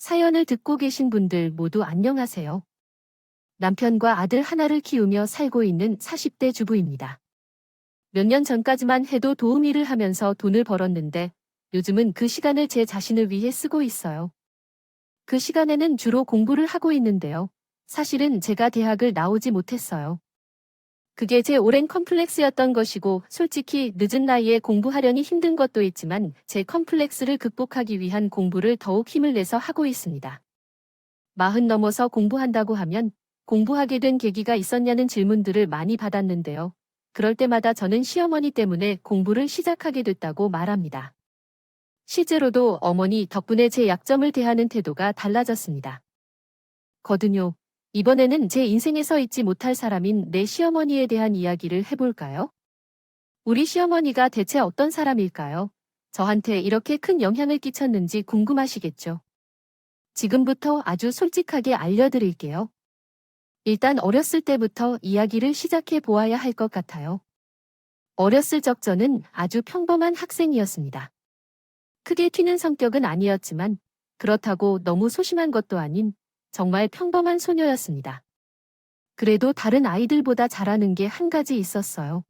사연을 듣고 계신 분들 모두 안녕하세요. 남편과 아들 하나를 키우며 살고 있는 40대 주부입니다. 몇 년 전까지만 해도 도우미 일을 하면서 돈을 벌었는데 요즘은 그 시간을 제 자신을 위해 쓰고 있어요. 그 시간에는 주로 공부를 하고 있는데요. 사실은 제가 대학을 나오지 못했어요. 그게 제 오랜 컴플렉스였던 것이고 솔직히 늦은 나이에 공부하려니 힘든 것도 있지만 제 컴플렉스를 극복하기 위한 공부를 더욱 힘을 내서 하고 있습니다. 40 넘어서 공부한다고 하면 공부하게 된 계기가 있었냐는 질문들을 많이 받았는데요. 그럴 때마다 저는 시어머니 때문에 공부를 시작하게 됐다고 말합니다. 실제로도 어머니 덕분에 제 약점을 대하는 태도가 달라졌습니다. 거든요. 이번에는 제 인생에서 잊지 못할 사람인 내 시어머니에 대한 이야기를 해볼까요? 우리 시어머니가 대체 어떤 사람일까요? 저한테 이렇게 큰 영향을 끼쳤는지 궁금하시겠죠? 지금부터 아주 솔직하게 알려드릴게요. 일단 어렸을 때부터 이야기를 시작해 보아야 할 것 같아요. 어렸을 적 저는 아주 평범한 학생이었습니다. 크게 튀는 성격은 아니었지만 그렇다고 너무 소심한 것도 아닌 정말 평범한 소녀였습니다. 그래도 다른 아이들보다 잘하는 게 한 가지 있었어요.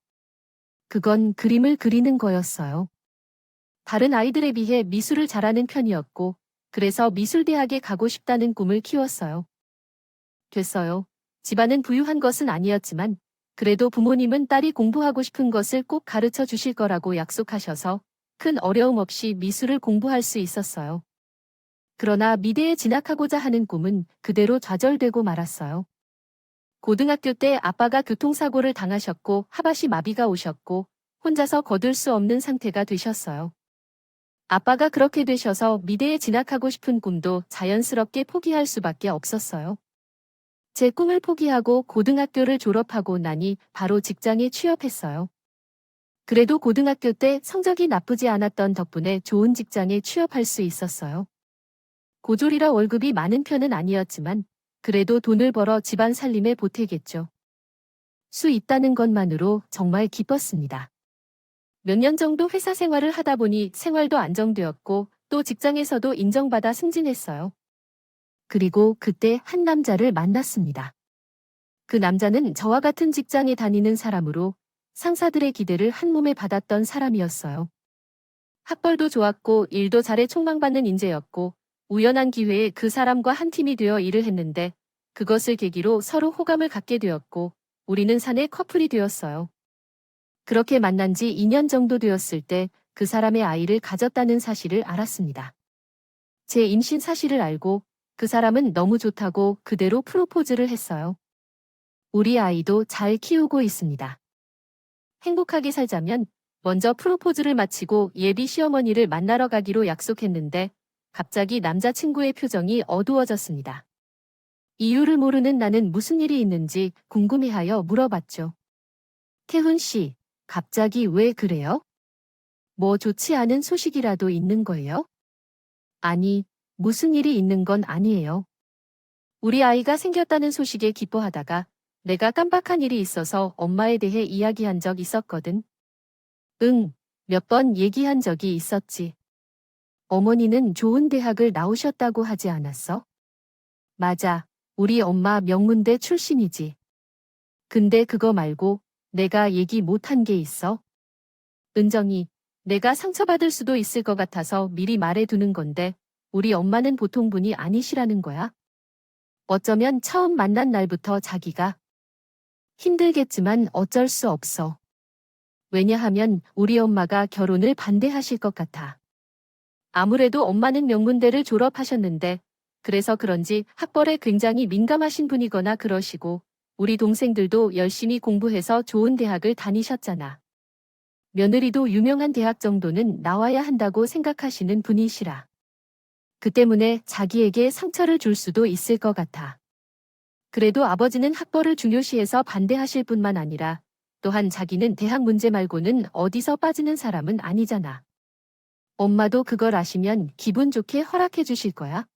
그건 그림을 그리는 거였어요. 다른 아이들에 비해 미술을 잘하는 편이었고 그래서 미술대학에 가고 싶다는 꿈을 키웠어요. 됐어요. 집안은 부유한 것은 아니었지만 그래도 부모님은 딸이 공부하고 싶은 것을 꼭 가르쳐 주실 거라고 약속하셔서 큰 어려움 없이 미술을 공부할 수 있었어요. 그러나 미대에 진학하고자 하는 꿈은 그대로 좌절되고 말았어요. 고등학교 때 아빠가 교통사고를 당하셨고 하반신 마비가 오셨고 혼자서 거둘 수 없는 상태가 되셨어요. 아빠가 그렇게 되셔서 미대에 진학하고 싶은 꿈도 자연스럽게 포기할 수밖에 없었어요. 제 꿈을 포기하고 고등학교를 졸업하고 나니 바로 직장에 취업했어요. 그래도 고등학교 때 성적이 나쁘지 않았던 덕분에 좋은 직장에 취업할 수 있었어요. 고졸이라 월급이 많은 편은 아니었지만 그래도 돈을 벌어 집안 살림에 보태겠죠. 수 있다는 것만으로 정말 기뻤습니다. 몇 년 정도 회사 생활을 하다 보니 생활도 안정되었고 또 직장에서도 인정받아 승진했어요. 그리고 그때 한 남자를 만났습니다. 그 남자는 저와 같은 직장에 다니는 사람으로 상사들의 기대를 한몸에 받았던 사람이었어요. 학벌도 좋았고 일도 잘해 촉망받는 인재였고 우연한 기회에 그 사람과 한 팀이 되어 일을 했는데 그것을 계기로 서로 호감을 갖게 되었고 우리는 사내 커플이 되었어요. 그렇게 만난 지 2년 정도 되었을 때 그 사람의 아이를 가졌다는 사실을 알았습니다. 제 임신 사실을 알고 그 사람은 너무 좋다고 그대로 프로포즈를 했어요. 우리 아이도 잘 키우고 있습니다. 행복하게 살자면 먼저 프로포즈를 마치고 예비 시어머니를 만나러 가기로 약속했는데 갑자기 남자친구의 표정이 어두워졌습니다. 이유를 모르는 나는 무슨 일이 있는지 궁금해하여 물어봤죠. 태훈 씨, 갑자기 왜 그래요? 뭐 좋지 않은 소식이라도 있는 거예요? 아니, 무슨 일이 있는 건 아니에요. 우리 아이가 생겼다는 소식에 기뻐하다가 내가 깜빡한 일이 있어서 엄마에 대해 이야기한 적 있었거든. 응, 몇 번 얘기한 적이 있었지. 어머니는 좋은 대학을 나오셨다고 하지 않았어? 맞아. 우리 엄마 명문대 출신이지. 근데 그거 말고 내가 얘기 못한 게 있어? 은정이, 내가 상처받을 수도 있을 것 같아서 미리 말해두는 건데 우리 엄마는 보통 분이 아니시라는 거야? 어쩌면 처음 만난 날부터 자기가 힘들겠지만 어쩔 수 없어. 왜냐하면 우리 엄마가 결혼을 반대하실 것 같아. 아무래도 엄마는 명문대를 졸업하셨는데 그래서 그런지 학벌에 굉장히 민감하신 분이거나 그러시고 우리 동생들도 열심히 공부해서 좋은 대학을 다니셨잖아. 며느리도 유명한 대학 정도는 나와야 한다고 생각하시는 분이시라. 그 때문에 자기에게 상처를 줄 수도 있을 것 같아. 그래도 아버지는 학벌을 중요시해서 반대하실 뿐만 아니라 또한 자기는 대학 문제 말고는 어디서 빠지는 사람은 아니잖아. 엄마도 그걸 아시면 기분 좋게 허락해 주실 거야.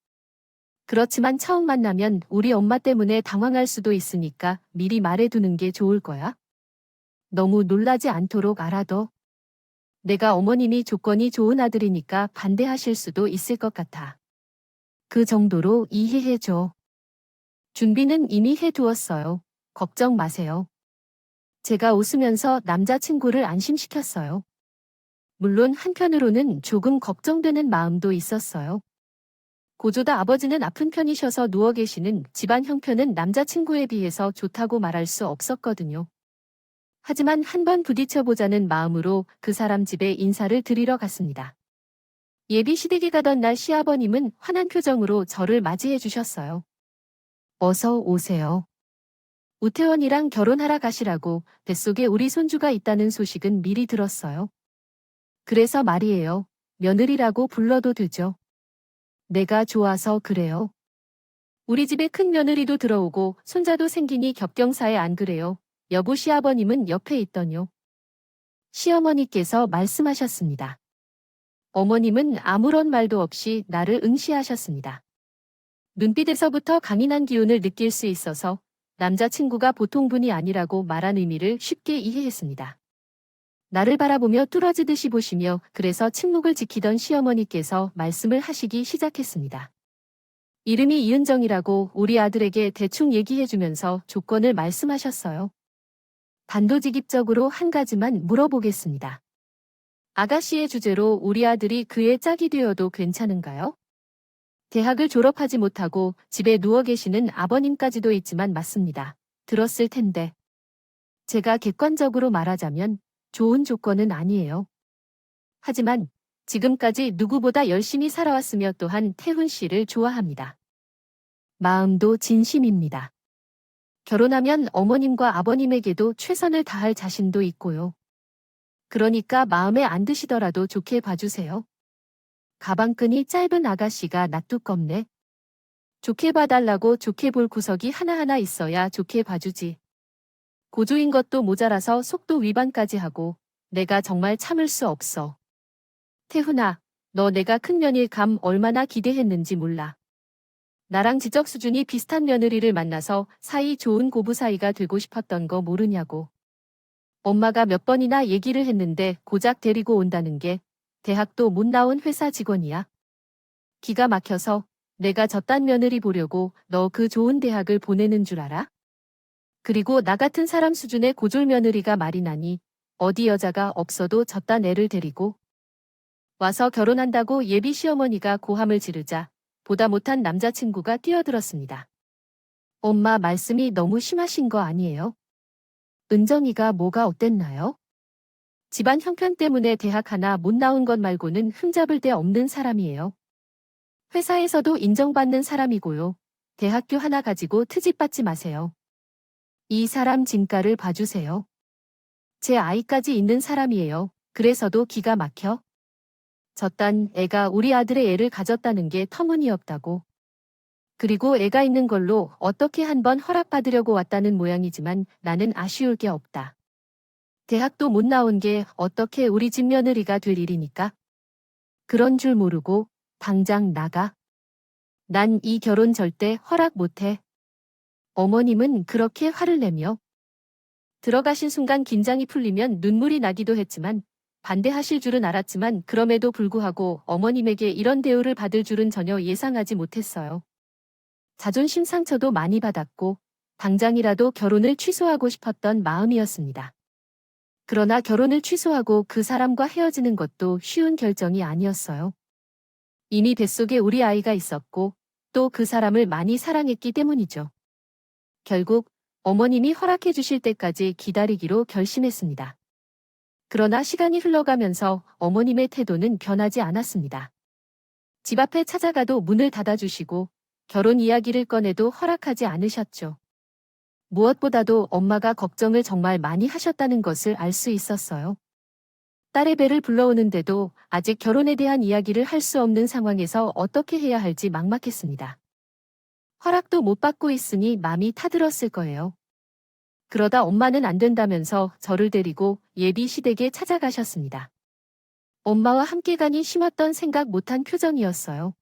그렇지만 처음 만나면 우리 엄마 때문에 당황할 수도 있으니까 미리 말해두는 게 좋을 거야. 너무 놀라지 않도록 알아둬. 내가 어머님이 조건이 좋은 아들이니까 반대하실 수도 있을 것 같아. 그 정도로 이해해줘. 준비는 이미 해두었어요. 걱정 마세요. 제가 웃으면서 남자친구를 안심시켰어요. 물론 한편으로는 조금 걱정되는 마음도 있었어요. 고조다 아버지는 아픈 편이셔서 누워 계시는 집안 형편은 남자친구에 비해서 좋다고 말할 수 없었거든요. 하지만 한번 부딪혀보자는 마음으로 그 사람 집에 인사를 드리러 갔습니다. 예비 시댁에 가던 날 시아버님은 환한 표정으로 저를 맞이해 주셨어요. 어서 오세요. 우태원이랑 결혼하러 가시라고 뱃속에 우리 손주가 있다는 소식은 미리 들었어요. 그래서 말이에요. 며느리라고 불러도 되죠. 내가 좋아서 그래요. 우리 집에 큰 며느리도 들어오고 손자도 생기니 겹경사에 안 그래요. 여보 시아버님은 옆에 있더니요. 시어머니께서 말씀하셨습니다. 어머님은 아무런 말도 없이 나를 응시하셨습니다. 눈빛에서부터 강인한 기운을 느낄 수 있어서 남자친구가 보통 분이 아니라고 말한 의미를 쉽게 이해했습니다. 나를 바라보며 뚫어지듯이 보시며 그래서 침묵을 지키던 시어머니께서 말씀을 하시기 시작했습니다. 이름이 이은정이라고 우리 아들에게 대충 얘기해주면서 조건을 말씀하셨어요. 단도직입적으로 한 가지만 물어보겠습니다. 아가씨의 주제로 우리 아들이 그의 짝이 되어도 괜찮은가요? 대학을 졸업하지 못하고 집에 누워 계시는 아버님까지도 있지만 맞습니다. 들었을 텐데. 제가 객관적으로 말하자면 좋은 조건은 아니에요. 하지만 지금까지 누구보다 열심히 살아왔으며 또한 태훈 씨를 좋아합니다. 마음도 진심입니다. 결혼하면 어머님과 아버님에게도 최선을 다할 자신도 있고요. 그러니까 마음에 안 드시더라도 좋게 봐주세요. 가방끈이 짧은 아가씨가 낯두껍네. 좋게 봐달라고 좋게 볼 구석이 하나하나 있어야 좋게 봐주지. 고조인 것도 모자라서 속도 위반까지 하고 내가 정말 참을 수 없어. 태훈아, 너 내가 큰 며느리감 얼마나 기대했는지 몰라. 나랑 지적 수준이 비슷한 며느리를 만나서 사이 좋은 고부 사이가 되고 싶었던 거 모르냐고. 엄마가 몇 번이나 얘기를 했는데 고작 데리고 온다는 게 대학도 못 나온 회사 직원이야. 기가 막혀서 내가 저딴 며느리 보려고 너 그 좋은 대학을 보내는 줄 알아? 그리고 나 같은 사람 수준의 고졸 며느리가 말이 나니 어디 여자가 없어도 저딴 애를 데리고 와서 결혼한다고 예비 시어머니가 고함을 지르자 보다 못한 남자친구가 뛰어들었습니다. 엄마 말씀이 너무 심하신 거 아니에요? 은정이가 뭐가 어땠나요? 집안 형편 때문에 대학 하나 못 나온 것 말고는 흠잡을 데 없는 사람이에요. 회사에서도 인정받는 사람이고요. 대학교 하나 가지고 트집받지 마세요. 이 사람 진가를 봐주세요. 제 아이까지 있는 사람이에요. 그래서도 기가 막혀. 저딴 애가 우리 아들의 애를 가졌다는 게 터무니없다고. 그리고 애가 있는 걸로 어떻게 한번 허락받으려고 왔다는 모양이지만 나는 아쉬울 게 없다. 대학도 못 나온 게 어떻게 우리 집 며느리가 될 일이니까. 그런 줄 모르고 당장 나가. 난 이 결혼 절대 허락 못해. 어머님은 그렇게 화를 내며 들어가신 순간 긴장이 풀리면 눈물이 나기도 했지만 반대하실 줄은 알았지만 그럼에도 불구하고 어머님에게 이런 대우를 받을 줄은 전혀 예상하지 못했어요. 자존심 상처도 많이 받았고 당장이라도 결혼을 취소하고 싶었던 마음이었습니다. 그러나 결혼을 취소하고 그 사람과 헤어지는 것도 쉬운 결정이 아니었어요. 이미 뱃속에 우리 아이가 있었고 또 그 사람을 많이 사랑했기 때문이죠. 결국 어머님이 허락해 주실 때까지 기다리기로 결심했습니다. 그러나 시간이 흘러가면서 어머님의 태도는 변하지 않았습니다. 집 앞에 찾아가도 문을 닫아주시고 결혼 이야기를 꺼내도 허락하지 않으셨죠. 무엇보다도 엄마가 걱정을 정말 많이 하셨다는 것을 알 수 있었어요. 딸의 배를 불러오는데도 아직 결혼에 대한 이야기를 할 수 없는 상황에서 어떻게 해야 할지 막막했습니다. 허락도 못 받고 있으니 마음이 타들었을 거예요. 그러다 엄마는 안 된다면서 저를 데리고 예비 시댁에 찾아가셨습니다. 엄마와 함께 가니 심었던 생각 못한 표정이었어요.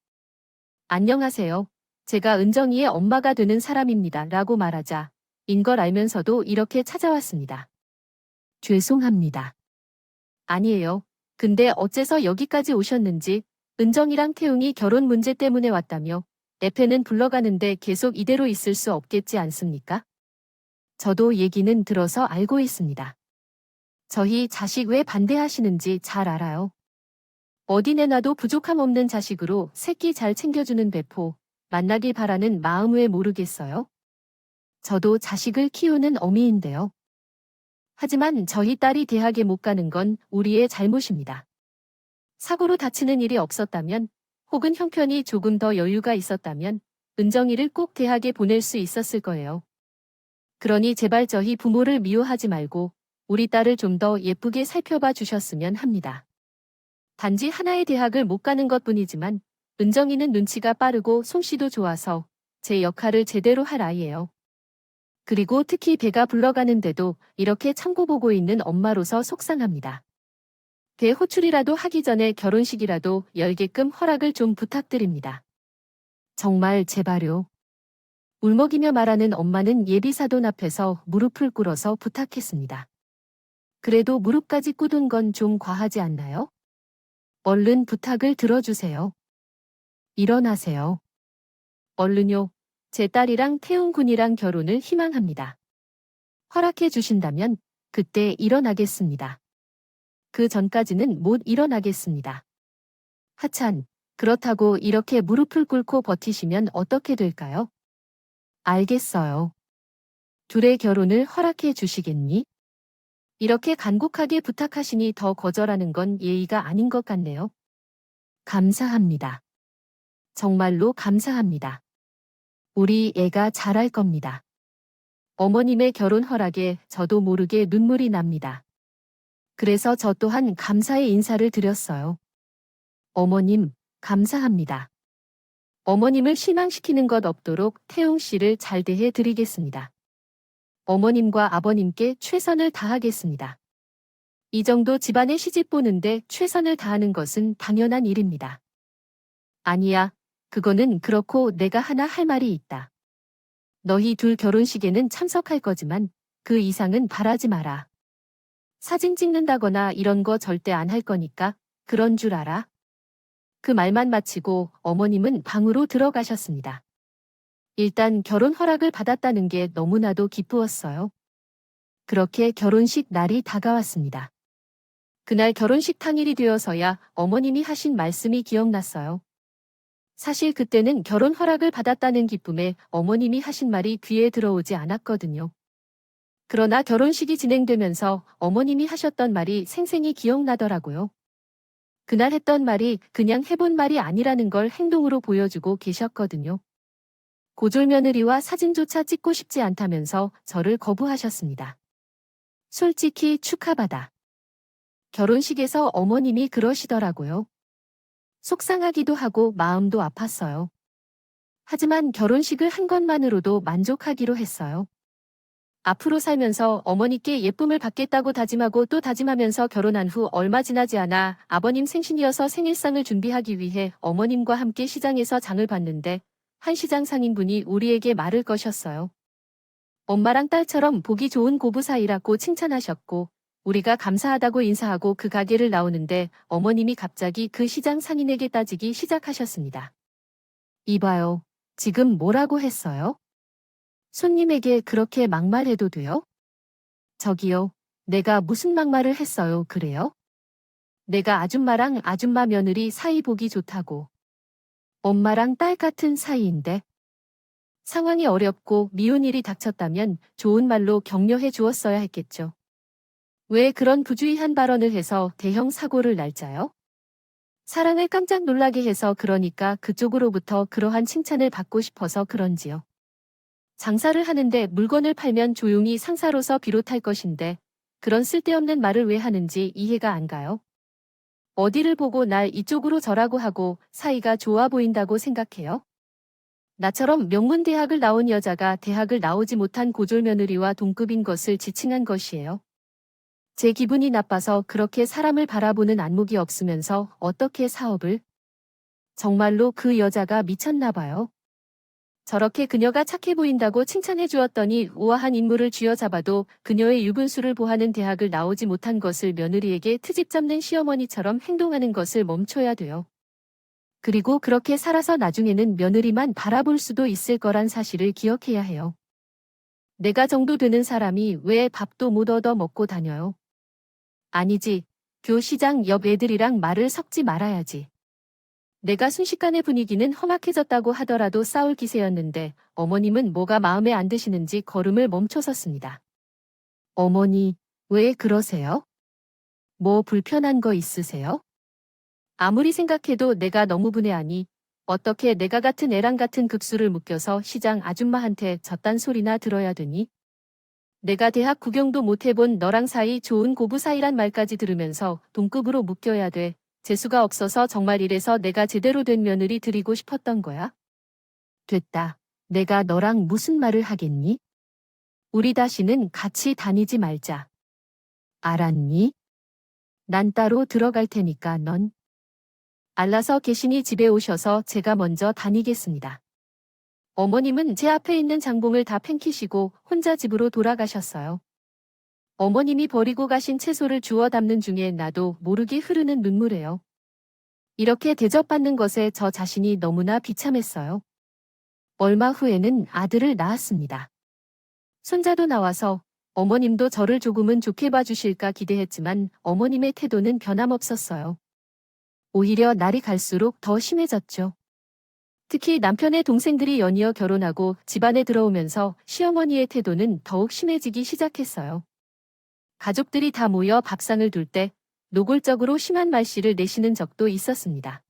안녕하세요. 제가 은정이의 엄마가 되는 사람입니다. 라고 말하자 인 걸 알면서도 이렇게 찾아왔습니다. 죄송합니다. 아니에요. 근데 어째서 여기까지 오셨는지 은정이랑 태웅이 결혼 문제 때문에 왔다며 에페는 불러가는데 계속 이대로 있을 수 없겠지 않습니까? 저도 얘기는 들어서 알고 있습니다. 저희 자식 왜 반대하시는지 잘 알아요. 어디 내놔도 부족함 없는 자식으로 새끼 잘 챙겨주는 배포, 만나길 바라는 마음 왜 모르겠어요? 저도 자식을 키우는 어미인데요. 하지만 저희 딸이 대학에 못 가는 건 우리의 잘못입니다. 사고로 다치는 일이 없었다면, 혹은 형편이 조금 더 여유가 있었다면, 은정이를 꼭 대학에 보낼 수 있었을 거예요. 그러니 제발 저희 부모를 미워하지 말고 우리 딸을 좀 더 예쁘게 살펴봐 주셨으면 합니다. 단지 하나의 대학을 못 가는 것뿐이지만 은정이는 눈치가 빠르고 솜씨도 좋아서 제 역할을 제대로 할 아이예요. 그리고 특히 배가 불러가는데도 이렇게 참고 보고 있는 엄마로서 속상합니다. 배 호출이라도 하기 전에 결혼식이라도 열게끔 허락을 좀 부탁드립니다. 정말 제발요. 울먹이며 말하는 엄마는 예비사돈 앞에서 무릎을 꿇어서 부탁했습니다. 그래도 무릎까지 꿇은 건 좀 과하지 않나요? 얼른 부탁을 들어주세요. 일어나세요. 얼른요. 제 딸이랑 태웅 군이랑 결혼을 희망합니다. 허락해 주신다면 그때 일어나겠습니다. 그 전까지는 못 일어나겠습니다. 하찬, 그렇다고 이렇게 무릎을 꿇고 버티시면 어떻게 될까요? 알겠어요. 둘의 결혼을 허락해 주시겠니? 이렇게 간곡하게 부탁하시니 더 거절하는 건 예의가 아닌 것 같네요. 감사합니다. 정말로 감사합니다. 우리 애가 잘할 겁니다. 어머님의 결혼 허락에 저도 모르게 눈물이 납니다. 그래서 저 또한 감사의 인사를 드렸어요. 어머님, 감사합니다. 어머님을 실망시키는 것 없도록 태웅 씨를 잘 대해 드리겠습니다. 어머님과 아버님께 최선을 다하겠습니다. 이 정도 집안에 시집 보는데 최선을 다하는 것은 당연한 일입니다. 아니야, 그거는 그렇고 내가 하나 할 말이 있다. 너희 둘 결혼식에는 참석할 거지만 그 이상은 바라지 마라. 사진 찍는다거나 이런 거 절대 안 할 거니까 그런 줄 알아. 그 말만 마치고 어머님은 방으로 들어가셨습니다. 일단 결혼 허락을 받았다는 게 너무나도 기쁘었어요. 그렇게 결혼식 날이 다가왔습니다. 그날 결혼식 당일이 되어서야 어머님이 하신 말씀이 기억났어요. 사실 그때는 결혼 허락을 받았다는 기쁨에 어머님이 하신 말이 귀에 들어오지 않았거든요. 그러나 결혼식이 진행되면서 어머님이 하셨던 말이 생생히 기억나더라고요. 그날 했던 말이 그냥 해본 말이 아니라는 걸 행동으로 보여주고 계셨거든요. 고졸 며느리와 사진조차 찍고 싶지 않다면서 저를 거부하셨습니다. 솔직히 축하받아. 결혼식에서 어머님이 그러시더라고요. 속상하기도 하고 마음도 아팠어요. 하지만 결혼식을 한 것만으로도 만족하기로 했어요. 앞으로 살면서 어머니께 예쁨을 받겠다고 다짐하고 또 다짐하면서 결혼한 후 얼마 지나지 않아 아버님 생신이어서 생일상을 준비하기 위해 어머님과 함께 시장에서 장을 봤는데 한 시장 상인분이 우리에게 말을 거셨어요. 엄마랑 딸처럼 보기 좋은 고부 사이라고 칭찬하셨고 우리가 감사하다고 인사하고 그 가게를 나오는데 어머님이 갑자기 그 시장 상인에게 따지기 시작하셨습니다. 이봐요. 지금 뭐라고 했어요? 손님에게 그렇게 막말해도 돼요? 저기요. 내가 무슨 막말을 했어요, 그래요? 내가 아줌마랑 아줌마 며느리 사이 보기 좋다고. 엄마랑 딸 같은 사이인데. 상황이 어렵고 미운 일이 닥쳤다면 좋은 말로 격려해 주었어야 했겠죠. 왜 그런 부주의한 발언을 해서 대형 사고를 날짜요? 사랑을 깜짝 놀라게 해서 그러니까 그쪽으로부터 그러한 칭찬을 받고 싶어서 그런지요. 장사를 하는데 물건을 팔면 조용히 상사로서 비롯할 것인데 그런 쓸데없는 말을 왜 하는지 이해가 안 가요. 어디를 보고 날 이쪽으로 저라고 하고 사이가 좋아 보인다고 생각해요? 나처럼 명문대학을 나온 여자가 대학을 나오지 못한 고졸 며느리와 동급인 것을 지칭한 것이에요. 제 기분이 나빠서 그렇게 사람을 바라보는 안목이 없으면서 어떻게 사업을? 정말로 그 여자가 미쳤나 봐요. 저렇게 그녀가 착해 보인다고 칭찬해 주었더니 우아한 인물을 쥐어잡아도 그녀의 유분수를 보하는 대학을 나오지 못한 것을 며느리에게 트집 잡는 시어머니처럼 행동하는 것을 멈춰야 돼요. 그리고 그렇게 살아서 나중에는 며느리만 바라볼 수도 있을 거란 사실을 기억해야 해요. 내가 정도 되는 사람이 왜 밥도 못 얻어 먹고 다녀요? 아니지. 교시장 옆 애들이랑 말을 섞지 말아야지. 내가 순식간에 분위기는 험악해졌다고 하더라도 싸울 기세였는데 어머님은 뭐가 마음에 안 드시는지 걸음을 멈춰섰습니다. 어머니, 왜 그러세요? 뭐 불편한 거 있으세요? 아무리 생각해도 내가 너무 분해하니 어떻게 내가 같은 애랑 같은 극수를 묶여서 시장 아줌마한테 저딴 소리나 들어야 되니? 내가 대학 구경도 못 해본 너랑 사이 좋은 고부 사이란 말까지 들으면서 동급으로 묶여야 돼. 재수가 없어서 정말 이래서 내가 제대로 된 며느리 드리고 싶었던 거야? 됐다. 내가 너랑 무슨 말을 하겠니? 우리 다시는 같이 다니지 말자. 알았니? 난 따로 들어갈 테니까 넌. 알라서 계시니 집에 오셔서 제가 먼저 다니겠습니다. 어머님은 제 앞에 있는 장봉을 다 팽키시고 혼자 집으로 돌아가셨어요. 어머님이 버리고 가신 채소를 주워 담는 중에 나도 모르게 흐르는 눈물이에요. 이렇게 대접받는 것에 저 자신이 너무나 비참했어요. 얼마 후에는 아들을 낳았습니다. 손자도 나와서 어머님도 저를 조금은 좋게 봐주실까 기대했지만 어머님의 태도는 변함없었어요. 오히려 날이 갈수록 더 심해졌죠. 특히 남편의 동생들이 연이어 결혼하고 집안에 들어오면서 시어머니의 태도는 더욱 심해지기 시작했어요. 가족들이 다 모여 밥상을 둘 때 노골적으로 심한 말씨를 내시는 적도 있었습니다.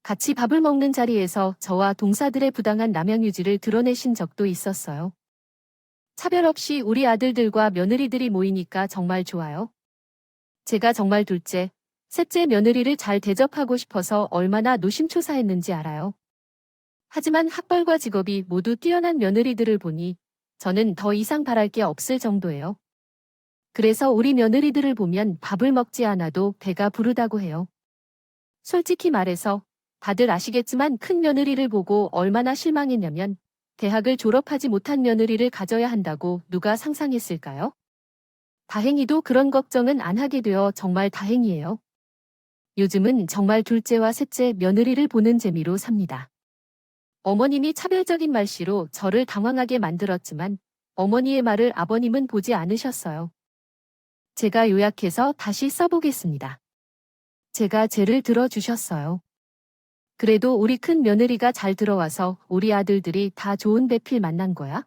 같이 밥을 먹는 자리에서 저와 동사들의 부당한 남양유지를 드러내신 적도 있었어요. 차별 없이 우리 아들들과 며느리들이 모이니까 정말 좋아요. 제가 정말 둘째, 셋째 며느리를 잘 대접하고 싶어서 얼마나 노심초사했는지 알아요. 하지만 학벌과 직업이 모두 뛰어난 며느리들을 보니 저는 더 이상 바랄 게 없을 정도예요. 그래서 우리 며느리들을 보면 밥을 먹지 않아도 배가 부르다고 해요. 솔직히 말해서 다들 아시겠지만 큰 며느리를 보고 얼마나 실망했냐면 대학을 졸업하지 못한 며느리를 가져야 한다고 누가 상상했을까요? 다행히도 그런 걱정은 안 하게 되어 정말 다행이에요. 요즘은 정말 둘째와 셋째 며느리를 보는 재미로 삽니다. 어머님이 차별적인 말씨로 저를 당황하게 만들었지만 어머니의 말을 아버님은 보지 않으셨어요. 제가 요약해서 다시 써보겠습니다. 제가 죄를 들어주셨어요. 그래도 우리 큰 며느리가 잘 들어와서 우리 아들들이 다 좋은 배필 만난 거야?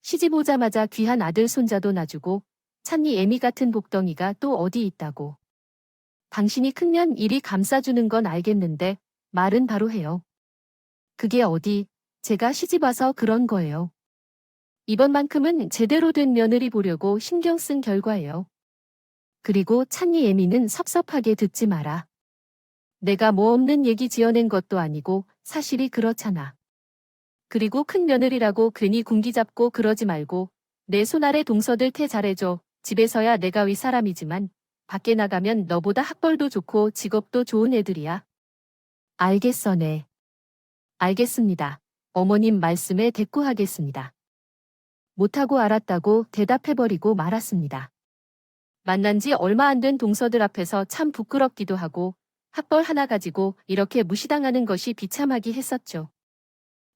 시집 오자마자 귀한 아들 손자도 놔주고 찬니 애미 같은 복덩이가 또 어디 있다고. 당신이 크면 이리 감싸주는 건 알겠는데 말은 바로 해요. 그게 어디, 제가 시집 와서 그런 거예요. 이번만큼은 제대로 된 며느리 보려고 신경 쓴 결과예요. 그리고 찬니 애미는 섭섭하게 듣지 마라. 내가 뭐 없는 얘기 지어낸 것도 아니고 사실이 그렇잖아. 그리고 큰 며느리라고 괜히 군기 잡고 그러지 말고 내 손아래 동서들 태 잘해줘. 집에서야 내가 윗사람이지만 밖에 나가면 너보다 학벌도 좋고 직업도 좋은 애들이야. 알겠어, 네. 알겠습니다. 어머님 말씀에 대꾸하겠습니다. 못하고 알았다고 대답해버리고 말았습니다. 만난 지 얼마 안 된 동서들 앞에서 참 부끄럽기도 하고 학벌 하나 가지고 이렇게 무시당하는 것이 비참하기 했었죠.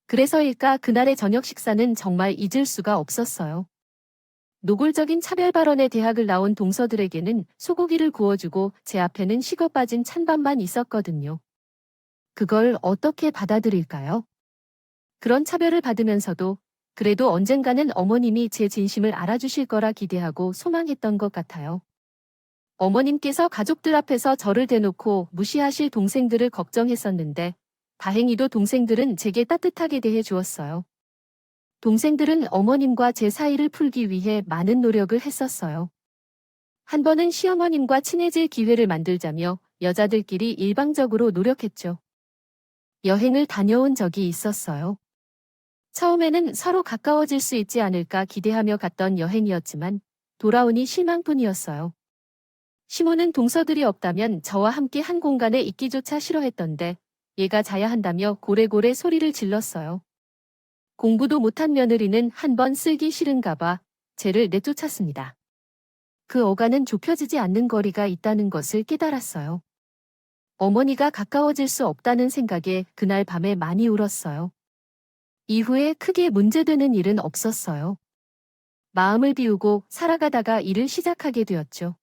그래서일까 그날의 저녁 식사는 정말 잊을 수가 없었어요. 노골적인 차별 발언에 대학을 나온 동서들에게는 소고기를 구워주고 제 앞에는 식어 빠진 찬밥만 있었거든요. 그걸 어떻게 받아들일까요? 그런 차별을 받으면서도 그래도 언젠가는 어머님이 제 진심을 알아주실 거라 기대하고 소망했던 것 같아요. 어머님께서 가족들 앞에서 저를 대놓고 무시하실 동생들을 걱정했었는데 다행히도 동생들은 제게 따뜻하게 대해 주었어요. 동생들은 어머님과 제 사이를 풀기 위해 많은 노력을 했었어요. 한 번은 시어머님과 친해질 기회를 만들자며 여자들끼리 일방적으로 노력했죠. 여행을 다녀온 적이 있었어요. 처음에는 서로 가까워질 수 있지 않을까 기대하며 갔던 여행이었지만 돌아오니 실망뿐이었어요. 시모는 동서들이 없다면 저와 함께 한 공간에 있기조차 싫어했던데 얘가 자야 한다며 고래고래 소리를 질렀어요. 공부도 못한 며느리는 한번 쓰기 싫은가 봐 쟤를 내쫓았습니다. 그 어간은 좁혀지지 않는 거리가 있다는 것을 깨달았어요. 어머니가 가까워질 수 없다는 생각에 그날 밤에 많이 울었어요. 이후에 크게 문제되는 일은 없었어요. 마음을 비우고 살아가다가 일을 시작하게 되었죠.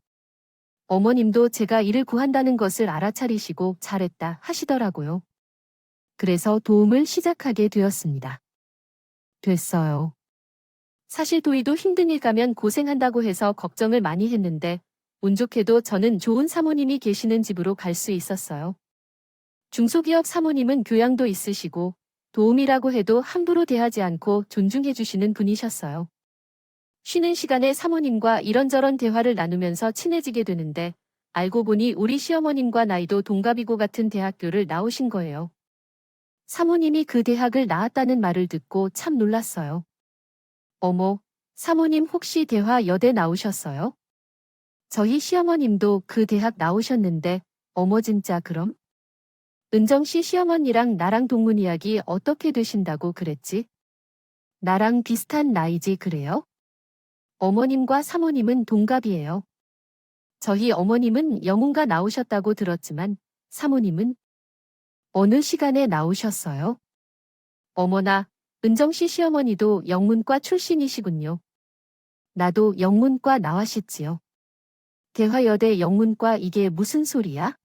어머님도 제가 일을 구한다는 것을 알아차리시고 잘했다 하시더라고요. 그래서 도움을 시작하게 되었습니다. 됐어요. 사실 도희도 힘든 일 가면 고생한다고 해서 걱정을 많이 했는데 운 좋게도 저는 좋은 사모님이 계시는 집으로 갈 수 있었어요. 중소기업 사모님은 교양도 있으시고 도움이라고 해도 함부로 대하지 않고 존중해 주시는 분이셨어요. 쉬는 시간에 사모님과 이런저런 대화를 나누면서 친해지게 되는데 알고 보니 우리 시어머님과 나이도 동갑이고 같은 대학교를 나오신 거예요. 사모님이 그 대학을 나왔다는 말을 듣고 참 놀랐어요. 어머, 사모님 혹시 대화여대 나오셨어요? 저희 시어머님도 그 대학 나오셨는데, 어머 진짜 그럼? 은정씨 시어머니랑 나랑 동문 이야기 어떻게 되신다고 그랬지? 나랑 비슷한 나이지 그래요? 어머님과 사모님은 동갑이에요. 저희 어머님은 영문과 나오셨다고 들었지만, 사모님은 어느 시간에 나오셨어요? 어머나, 은정씨 시어머니도 영문과 출신이시군요. 나도 영문과 나왔었지요. 대화여대 영문과 이게 무슨 소리야?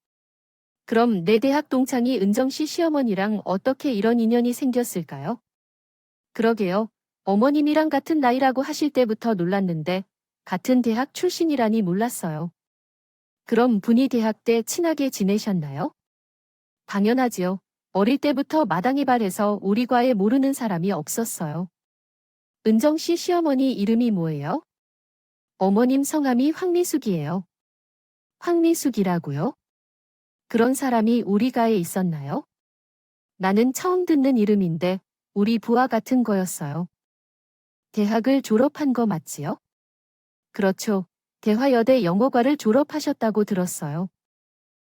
그럼 내 대학 동창이 은정씨 시어머니랑 어떻게 이런 인연이 생겼을까요? 그러게요. 어머님이랑 같은 나이라고 하실 때부터 놀랐는데 같은 대학 출신이라니 몰랐어요. 그럼 분이 대학 때 친하게 지내셨나요? 당연하지요. 어릴 때부터 마당에 발해서 우리 과에 모르는 사람이 없었어요. 은정씨 시어머니 이름이 뭐예요? 어머님 성함이 황미숙이에요. 황미숙이라고요? 그런 사람이 우리 가에 있었나요? 나는 처음 듣는 이름인데 우리 부하 같은 거였어요. 대학을 졸업한 거 맞지요? 그렇죠. 대화여대 영어과를 졸업하셨다고 들었어요.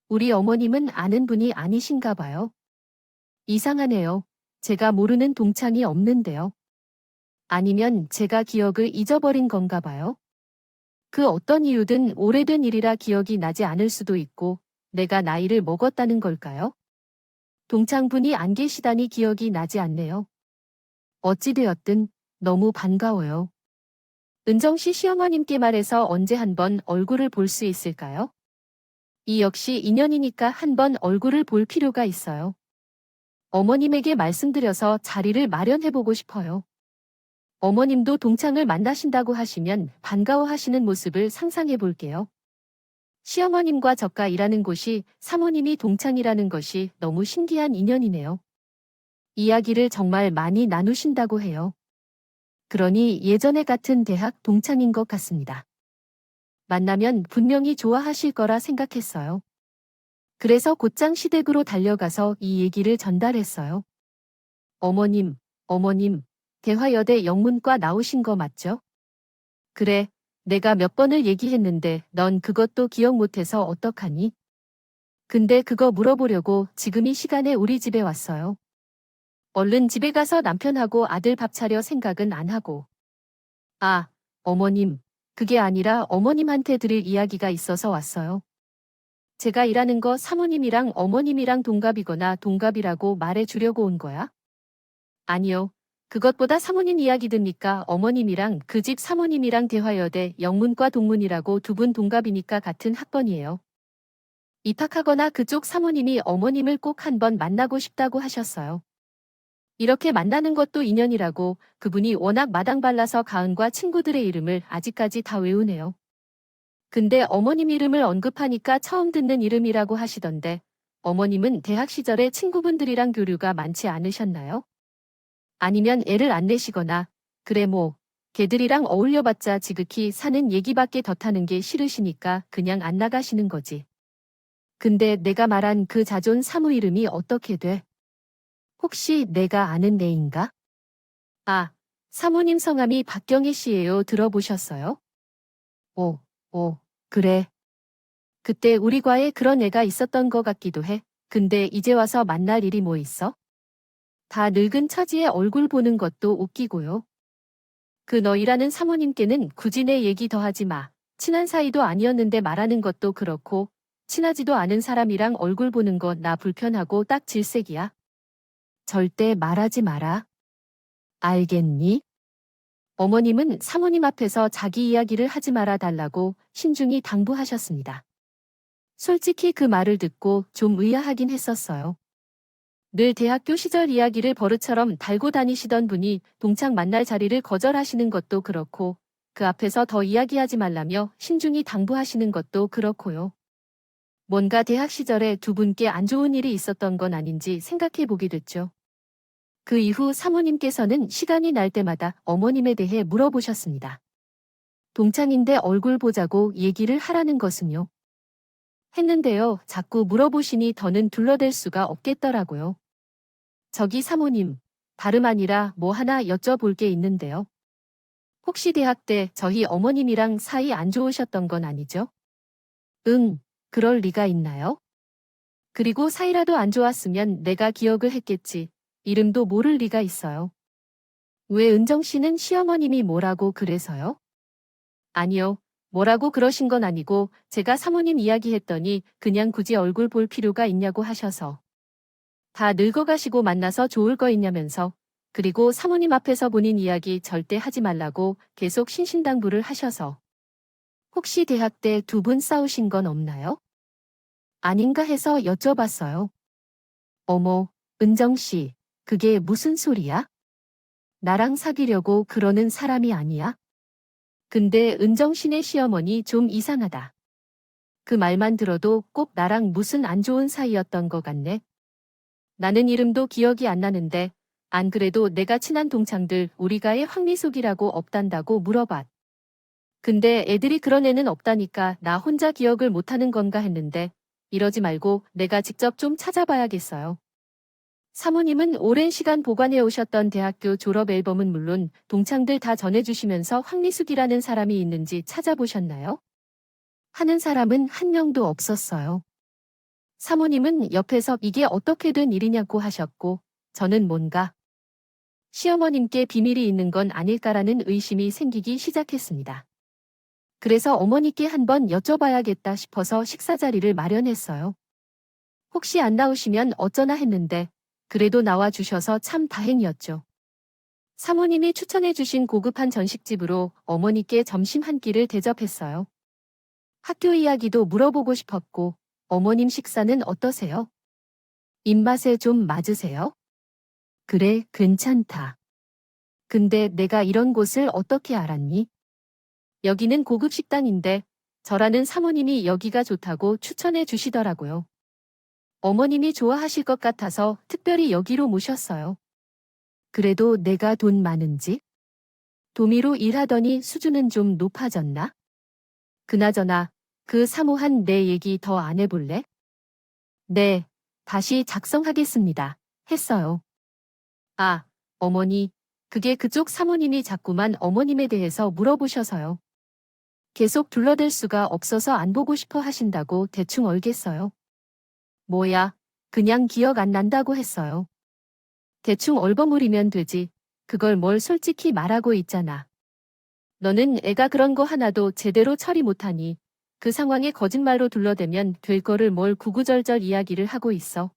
우리 어머님은 아는 분이 아니신가 봐요. 이상하네요. 제가 모르는 동창이 없는데요. 아니면 제가 기억을 잊어버린 건가 봐요. 그 어떤 이유든 오래된 일이라 기억이 나지 않을 수도 있고 내가 나이를 먹었다는 걸까요? 동창분이 안 계시다니 기억이 나지 않네요. 어찌되었든 너무 반가워요. 은정씨 시어머님께 말해서 언제 한번 얼굴을 볼 수 있을까요? 이 역시 인연이니까 한번 얼굴을 볼 필요가 있어요. 어머님에게 말씀드려서 자리를 마련해보고 싶어요. 어머님도 동창을 만나신다고 하시면 반가워하시는 모습을 상상해 볼게요. 시어머님과 저가 일하는 곳이 사모님이 동창이라는 것이 너무 신기한 인연이네요. 이야기를 정말 많이 나누신다고 해요. 그러니 예전에 같은 대학 동창인 것 같습니다. 만나면 분명히 좋아하실 거라 생각했어요. 그래서 곧장 시댁으로 달려가서 이 얘기를 전달했어요. 어머님, 어머님, 대화여대 영문과 나오신 거 맞죠? 그래, 내가 몇 번을 얘기했는데 넌 그것도 기억 못해서 어떡하니? 근데 그거 물어보려고 지금 이 시간에 우리 집에 왔어요. 얼른 집에 가서 남편하고 아들 밥 차려 생각은 안 하고. 아, 어머님, 그게 아니라 어머님한테 드릴 이야기가 있어서 왔어요. 제가 일하는 거 사모님이랑 어머님이랑 동갑이거나 동갑이라고 말해 주려고 온 거야? 아니요. 그것보다 사모님 이야기 듭니까? 어머님이랑 그 집 사모님이랑 대화여대 영문과 동문이라고 두 분 동갑이니까 같은 학번이에요. 입학하거나 그쪽 사모님이 어머님을 꼭 한번 만나고 싶다고 하셨어요. 이렇게 만나는 것도 인연이라고 그분이 워낙 마당발라서 가은과 친구들의 이름을 아직까지 다 외우네요. 근데 어머님 이름을 언급하니까 처음 듣는 이름이라고 하시던데 어머님은 대학 시절에 친구분들이랑 교류가 많지 않으셨나요? 아니면 애를 안 내시거나 그래 뭐 걔들이랑 어울려봤자 지극히 사는 얘기밖에 더 타는 게 싫으시니까 그냥 안 나가시는 거지. 근데 내가 말한 그 자존 사무 이름이 어떻게 돼? 혹시 내가 아는 애인가? 아, 사모님 성함이 박경혜 씨예요. 들어보셨어요? 오, 오, 그래. 그때 우리 과에 그런 애가 있었던 것 같기도 해. 근데 이제 와서 만날 일이 뭐 있어? 다 늙은 처지의 얼굴 보는 것도 웃기고요. 그 너희라는 사모님께는 굳이 내 얘기 더 하지 마. 친한 사이도 아니었는데 말하는 것도 그렇고 친하지도 않은 사람이랑 얼굴 보는 거 나 불편하고 딱 질색이야. 절대 말하지 마라. 알겠니? 어머님은 사모님 앞에서 자기 이야기를 하지 말아 달라고 신중히 당부하셨습니다. 솔직히 그 말을 듣고 좀 의아하긴 했었어요. 늘 대학교 시절 이야기를 버릇처럼 달고 다니시던 분이 동창 만날 자리를 거절하시는 것도 그렇고 그 앞에서 더 이야기하지 말라며 신중히 당부하시는 것도 그렇고요. 뭔가 대학 시절에 두 분께 안 좋은 일이 있었던 건 아닌지 생각해 보게 됐죠. 그 이후 사모님께서는 시간이 날 때마다 어머님에 대해 물어보셨습니다. 동창인데 얼굴 보자고 얘기를 하라는 것은요. 했는데요. 자꾸 물어보시니 더는 둘러댈 수가 없겠더라고요. 저기 사모님, 다름 아니라 뭐 하나 여쭤볼 게 있는데요. 혹시 대학 때 저희 어머님이랑 사이 안 좋으셨던 건 아니죠? 응, 그럴 리가 있나요? 그리고 사이라도 안 좋았으면 내가 기억을 했겠지. 이름도 모를 리가 있어요. 왜 은정 씨는 시어머님이 뭐라고 그래서요? 아니요. 뭐라고 그러신 건 아니고 제가 사모님 이야기했더니 그냥 굳이 얼굴 볼 필요가 있냐고 하셔서. 다 늙어가시고 만나서 좋을 거 있냐면서. 그리고 사모님 앞에서 본인 이야기 절대 하지 말라고 계속 신신당부를 하셔서. 혹시 대학 때 두 분 싸우신 건 없나요? 아닌가 해서 여쭤봤어요. 어머, 은정 씨, 그게 무슨 소리야? 나랑 사귀려고 그러는 사람이 아니야? 근데 은정 씨네 시어머니 좀 이상하다. 그 말만 들어도 꼭 나랑 무슨 안 좋은 사이였던 것 같네. 나는 이름도 기억이 안 나는데 안 그래도 내가 친한 동창들 우리가의 황미숙이라고 없단다고 물어봤. 근데 애들이 그런 애는 없다니까 나 혼자 기억을 못하는 건가 했는데 이러지 말고 내가 직접 좀 찾아봐야겠어요. 사모님은 오랜 시간 보관해 오셨던 대학교 졸업 앨범은 물론 동창들 다 전해주시면서 황미숙이라는 사람이 있는지 찾아보셨나요? 하는 사람은 한 명도 없었어요. 사모님은 옆에서 이게 어떻게 된 일이냐고 하셨고 저는 뭔가 시어머님께 비밀이 있는 건 아닐까라는 의심이 생기기 시작했습니다. 그래서 어머니께 한번 여쭤봐야겠다 싶어서 식사 자리를 마련했어요. 혹시 안 나오시면 어쩌나 했는데 그래도 나와 주셔서 참 다행이었죠. 사모님이 추천해 주신 고급한 전식집으로 어머니께 점심 한 끼를 대접했어요. 학교 이야기도 물어보고 싶었고 어머님 식사는 어떠세요? 입맛에 좀 맞으세요? 그래, 괜찮다. 근데 내가 이런 곳을 어떻게 알았니? 여기는 고급 식당인데 저라는 사모님이 여기가 좋다고 추천해 주시더라고요. 어머님이 좋아하실 것 같아서 특별히 여기로 모셨어요. 그래도 내가 돈 많은지? 도미로 일하더니 수준은 좀 높아졌나? 그나저나 그 사모한 내 얘기 더 안 해볼래? 네, 다시 작성하겠습니다. 했어요. 아, 어머니, 그게 그쪽 사모님이 자꾸만 어머님에 대해서 물어보셔서요. 계속 둘러댈 수가 없어서 안 보고 싶어 하신다고 대충 얼겠어요. 뭐야, 그냥 기억 안 난다고 했어요. 대충 얼버무리면 되지. 그걸 뭘 솔직히 말하고 있잖아. 너는 애가 그런 거 하나도 제대로 처리 못하니 그 상황에 거짓말로 둘러대면 될 거를 뭘 구구절절 이야기를 하고 있어.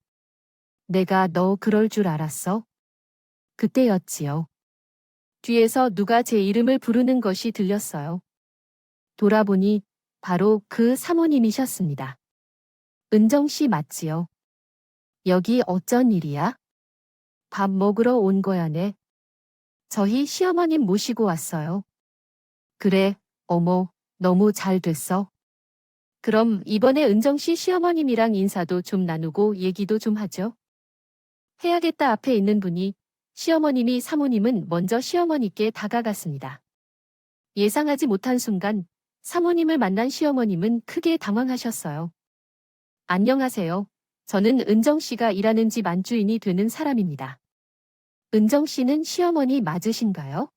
내가 너 그럴 줄 알았어? 그때였지요. 뒤에서 누가 제 이름을 부르는 것이 들렸어요. 돌아보니 바로 그 사모님이셨습니다. 은정 씨 맞지요? 여기 어쩐 일이야? 밥 먹으러 온 거야네. 저희 시어머님 모시고 왔어요. 그래, 어머, 너무 잘 됐어. 그럼 이번에 은정 씨 시어머님이랑 인사도 좀 나누고 얘기도 좀 하죠. 해야겠다 앞에 있는 분이 시어머님이 사모님은 먼저 시어머니께 다가갔습니다. 예상하지 못한 순간 사모님을 만난 시어머님은 크게 당황하셨어요. 안녕하세요. 저는 은정 씨가 일하는 집 안주인이 되는 사람입니다. 은정 씨는 시어머니 맞으신가요?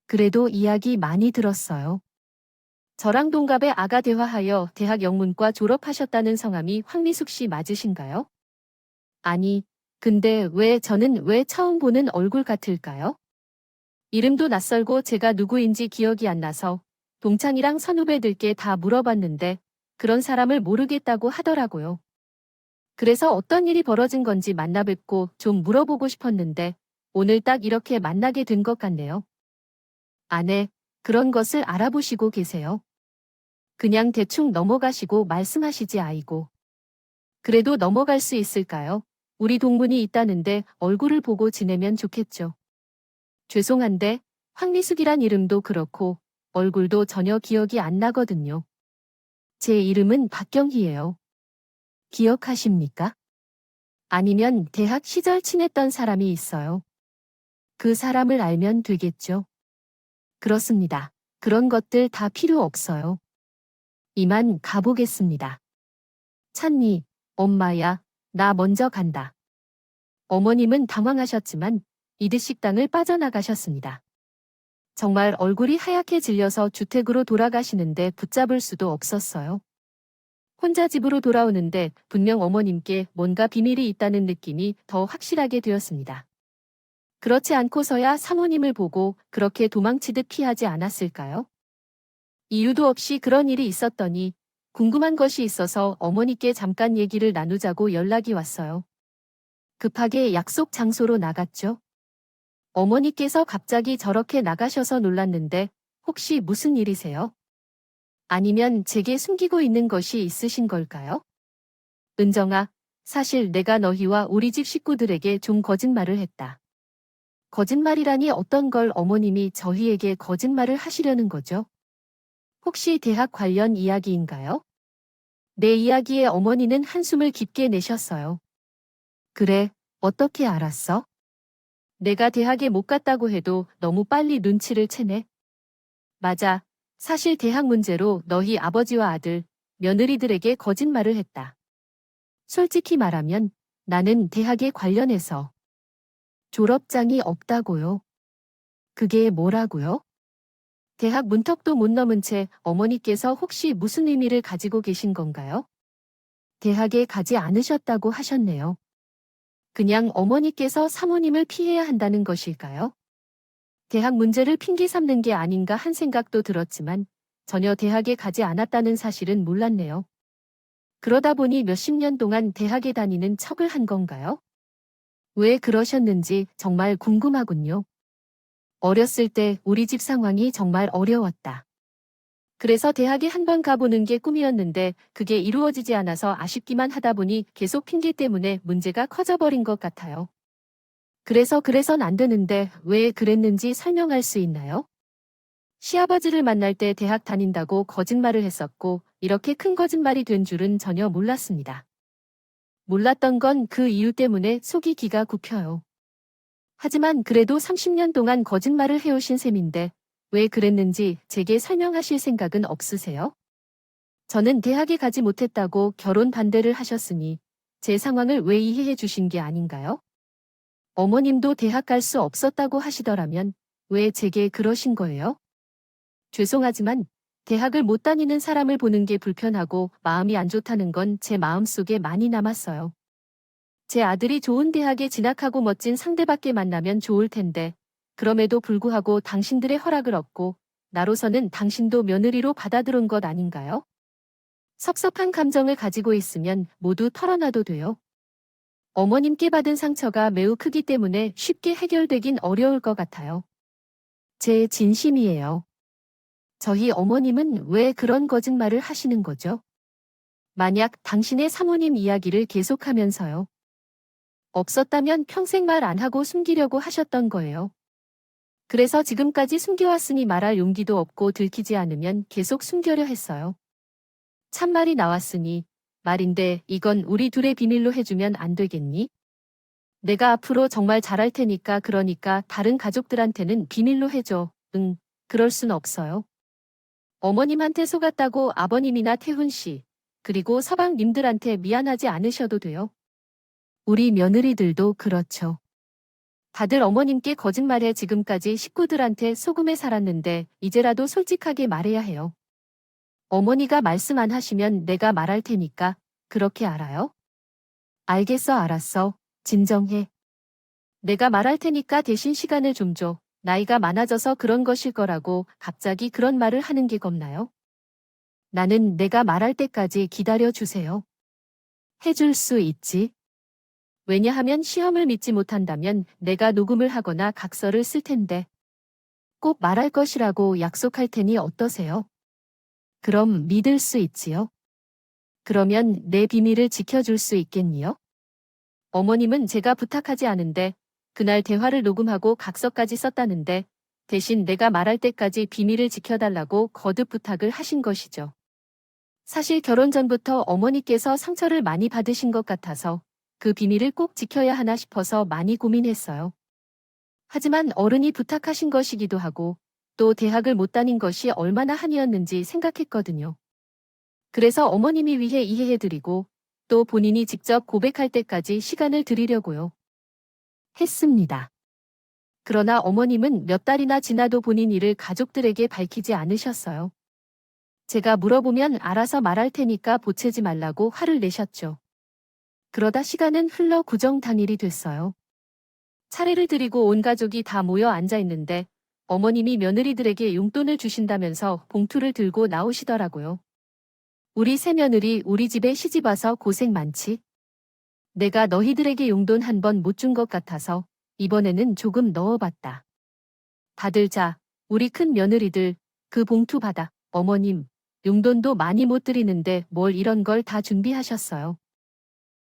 그래도 이야기 많이 들었어요. 저랑 동갑의 아가 대화하여 대학 영문과 졸업하셨다는 성함이 황미숙 씨 맞으신가요? 아니, 근데 왜 저는 왜 처음 보는 얼굴 같을까요? 이름도 낯설고 제가 누구인지 기억이 안 나서 동창이랑 선후배들께 다 물어봤는데 그런 사람을 모르겠다고 하더라고요. 그래서 어떤 일이 벌어진 건지 만나 뵙고 좀 물어보고 싶었는데 오늘 딱 이렇게 만나게 된 것 같네요. 아내, 그런 것을 알아보시고 계세요. 그냥 대충 넘어가시고 말씀하시지 아이고. 그래도 넘어갈 수 있을까요? 우리 동문이 있다는데 얼굴을 보고 지내면 좋겠죠. 죄송한데 황미숙이란 이름도 그렇고 얼굴도 전혀 기억이 안 나거든요. 제 이름은 박경희예요. 기억하십니까? 아니면 대학 시절 친했던 사람이 있어요. 그 사람을 알면 되겠죠. 그렇습니다. 그런 것들 다 필요 없어요. 이만 가보겠습니다. 찬미, 엄마야, 나 먼저 간다. 어머님은 당황하셨지만 이드식당을 빠져나가셨습니다. 정말 얼굴이 하얗게 질려서 주택으로 돌아가시는데 붙잡을 수도 없었어요. 혼자 집으로 돌아오는데 분명 어머님께 뭔가 비밀이 있다는 느낌이 더 확실하게 되었습니다. 그렇지 않고서야 사모님을 보고 그렇게 도망치듯 피하지 않았을까요? 이유도 없이 그런 일이 있었더니 궁금한 것이 있어서 어머니께 잠깐 얘기를 나누자고 연락이 왔어요. 급하게 약속 장소로 나갔죠. 어머니께서 갑자기 저렇게 나가셔서 놀랐는데 혹시 무슨 일이세요? 아니면 제게 숨기고 있는 것이 있으신 걸까요? 은정아, 사실 내가 너희와 우리 집 식구들에게 좀 거짓말을 했다. 거짓말이라니 어떤 걸 어머님이 저희에게 거짓말을 하시려는 거죠? 혹시 대학 관련 이야기인가요? 내 이야기에 어머니는 한숨을 깊게 내셨어요. 그래, 어떻게 알았어? 내가 대학에 못 갔다고 해도 너무 빨리 눈치를 채네. 맞아. 사실 대학 문제로 너희 아버지와 아들, 며느리들에게 거짓말을 했다. 솔직히 말하면 나는 대학에 관련해서 졸업장이 없다고요. 그게 뭐라고요? 대학 문턱도 못 넘은 채 어머니께서 혹시 무슨 의미를 가지고 계신 건가요? 대학에 가지 않으셨다고 하셨네요. 그냥 어머니께서 사모님을 피해야 한다는 것일까요? 대학 문제를 핑계 삼는 게 아닌가 한 생각도 들었지만 전혀 대학에 가지 않았다는 사실은 몰랐네요. 그러다 보니 몇십 년 동안 대학에 다니는 척을 한 건가요? 왜 그러셨는지 정말 궁금하군요. 어렸을 때 우리 집 상황이 정말 어려웠다. 그래서 대학에 한 번 가보는 게 꿈이었는데 그게 이루어지지 않아서 아쉽기만 하다 보니 계속 핑계 때문에 문제가 커져버린 것 같아요. 그래선 안 되는데 왜 그랬는지 설명할 수 있나요? 시아버지를 만날 때 대학 다닌다고 거짓말을 했었고 이렇게 큰 거짓말이 된 줄은 전혀 몰랐습니다. 몰랐던 건 그 이유 때문에 속이 기가 굽혀요. 하지만 그래도 30년 동안 거짓말을 해오신 셈인데 왜 그랬는지 제게 설명하실 생각은 없으세요? 저는 대학에 가지 못했다고 결혼 반대를 하셨으니 제 상황을 왜 이해해 주신 게 아닌가요? 어머님도 대학 갈 수 없었다고 하시더라면 왜 제게 그러신 거예요? 죄송하지만 대학을 못 다니는 사람을 보는 게 불편하고 마음이 안 좋다는 건 제 마음속에 많이 남았어요. 제 아들이 좋은 대학에 진학하고 멋진 상대밖에 만나면 좋을 텐데 그럼에도 불구하고 당신들의 허락을 얻고 나로서는 당신도 며느리로 받아들인 것 아닌가요? 섭섭한 감정을 가지고 있으면 모두 털어놔도 돼요. 어머님께 받은 상처가 매우 크기 때문에 쉽게 해결되긴 어려울 것 같아요. 제 진심이에요. 저희 어머님은 왜 그런 거짓말을 하시는 거죠? 만약 당신의 사모님 이야기를 계속하면서요. 없었다면 평생 말 안 하고 숨기려고 하셨던 거예요. 그래서 지금까지 숨겨왔으니 말할 용기도 없고 들키지 않으면 계속 숨겨려 했어요. 참말이 나왔으니 말인데 이건 우리 둘의 비밀로 해주면 안 되겠니? 내가 앞으로 정말 잘할 테니까 그러니까 다른 가족들한테는 비밀로 해줘. 응, 그럴 순 없어요. 어머님한테 속았다고 아버님이나 태훈 씨, 그리고 서방님들한테 미안하지 않으셔도 돼요. 우리 며느리들도 그렇죠. 다들 어머님께 거짓말해 지금까지 식구들한테 속음에 살았는데 이제라도 솔직하게 말해야 해요. 어머니가 말씀 안 하시면 내가 말할 테니까 그렇게 알아요? 알겠어, 알았어. 진정해. 내가 말할 테니까 대신 시간을 좀 줘. 나이가 많아져서 그런 것일 거라고 갑자기 그런 말을 하는 게 겁나요? 나는 내가 말할 때까지 기다려 주세요. 해줄 수 있지. 왜냐하면 시험을 믿지 못한다면 내가 녹음을 하거나 각서를 쓸 텐데. 꼭 말할 것이라고 약속할 테니 어떠세요? 그럼 믿을 수 있지요? 그러면 내 비밀을 지켜줄 수 있겠니요? 어머님은 제가 부탁하지 않은데 그날 대화를 녹음하고 각서까지 썼다는데 대신 내가 말할 때까지 비밀을 지켜달라고 거듭 부탁을 하신 것이죠. 사실 결혼 전부터 어머니께서 상처를 많이 받으신 것 같아서 그 비밀을 꼭 지켜야 하나 싶어서 많이 고민했어요. 하지만 어른이 부탁하신 것이기도 하고 또 대학을 못 다닌 것이 얼마나 한이었는지 생각했거든요. 그래서 어머님이 위해 이해해드리고 또 본인이 직접 고백할 때까지 시간을 드리려고요. 했습니다. 그러나 어머님은 몇 달이나 지나도 본인 일을 가족들에게 밝히지 않으셨어요. 제가 물어보면 알아서 말할 테니까 보채지 말라고 화를 내셨죠. 그러다 시간은 흘러 구정 당일이 됐어요. 차례를 드리고 온 가족이 다 모여 앉아 있는데 어머님이 며느리들에게 용돈을 주신다면서 봉투를 들고 나오시더라고요. 우리 새며느리 우리 집에 시집 와서 고생 많지? 내가 너희들에게 용돈 한 번 못 준 것 같아서 이번에는 조금 넣어봤다. 다들 자, 우리 큰 며느리들 그 봉투 받아. 어머님, 용돈도 많이 못 드리는데 뭘 이런 걸 다 준비하셨어요.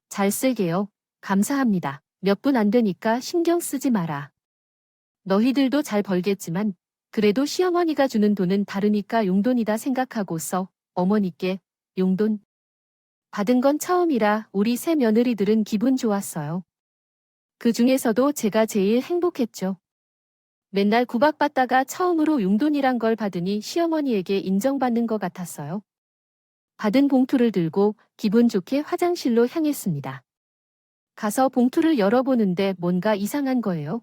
잘 쓸게요. 감사합니다. 몇 분 안 되니까 신경 쓰지 마라. 너희들도 잘 벌겠지만 그래도 시어머니가 주는 돈은 다르니까 용돈이다 생각하고 써. 어머니께 용돈 받은 건 처음이라 우리 새 며느리들은 기분 좋았어요. 그 중에서도 제가 제일 행복했죠. 맨날 구박받다가 처음으로 용돈이란 걸 받으니 시어머니에게 인정받는 것 같았어요. 받은 봉투를 들고 기분 좋게 화장실로 향했습니다. 가서 봉투를 열어보는데 뭔가 이상한 거예요.